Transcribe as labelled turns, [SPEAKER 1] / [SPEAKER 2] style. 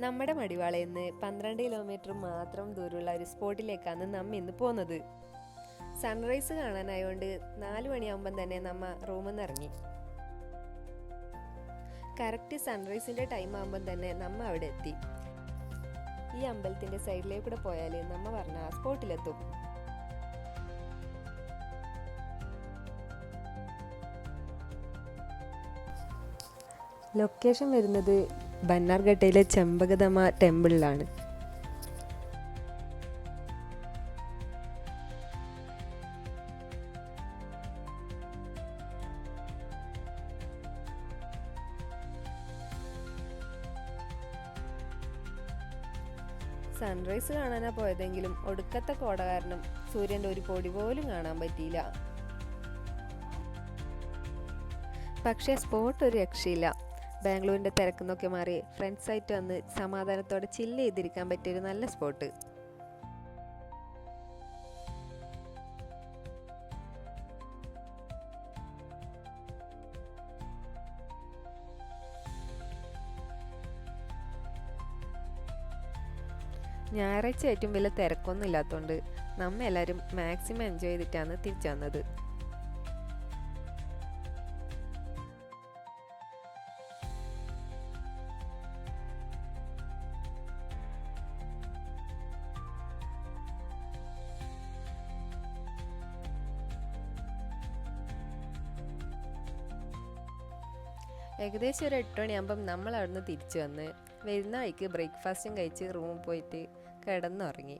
[SPEAKER 1] നമ്മുടെ മടിവാളയിൽ നിന്ന് 12 കിലോമീറ്റർ മാത്രം ദൂരമുള്ള ഒരു സ്പോട്ടിലേക്കാണ് നമ്മ ഇന്ന് പോകുന്നത്. സൺറൈസ് കാണാനായതുകൊണ്ട് 4 മണിയാകുമ്പം തന്നെ നമ്മ റൂമിൽ നിന്ന് ഇറങ്ങി. കറക്റ്റ് സൺറൈസിൻ്റെ ടൈം ആകുമ്പം തന്നെ നമ്മ അവിടെ എത്തി. ഈ അമ്പലത്തിൻ്റെ സൈഡിലേക്കൂടെ പോയാൽ നമ്മ പറഞ്ഞ ആ സ്പോട്ടിലെത്തും. ലൊക്കേഷൻ വരുന്നത് ബന്നാർഘട്ടയിലെ ചെമ്പകദമ ടെമ്പിളിലാണ്. സൺറൈസ് കാണാനാ പോയതെങ്കിലും ഒടുക്കത്തെ കോട കാരണം സൂര്യൻ്റെ ഒരു പൊടി പോലും കാണാൻ പറ്റിയില്ല. പക്ഷേ സ്പോട്ട് ഒരു രക്ഷയില്ല. ബാംഗ്ലൂരിൻ്റെ തിരക്കുന്നൊക്കെ മാറി ഫ്രണ്ട്സായിട്ട് വന്ന് സമാധാനത്തോടെ ചില്ല് ചെയ്തിരിക്കാൻ പറ്റിയൊരു നല്ല സ്പോട്ട്. ഞായറാഴ്ച ഏറ്റവും വലിയ തിരക്കൊന്നും ഇല്ലാത്തതുകൊണ്ട് നമ്മ എല്ലാവരും മാക്സിമം എൻജോയ് ചെയ്തിട്ടാണ് തിരിച്ചു വന്നത്. ഏകദേശം ഒരു 8 മണിയാകുമ്പം നമ്മൾ അവിടുന്ന് തിരിച്ചു വന്ന് വരുന്ന വഴിക്ക് ബ്രേക്ക്ഫാസ്റ്റും കഴിച്ച് റൂമിൽ പോയിട്ട് കിടന്നുറങ്ങി.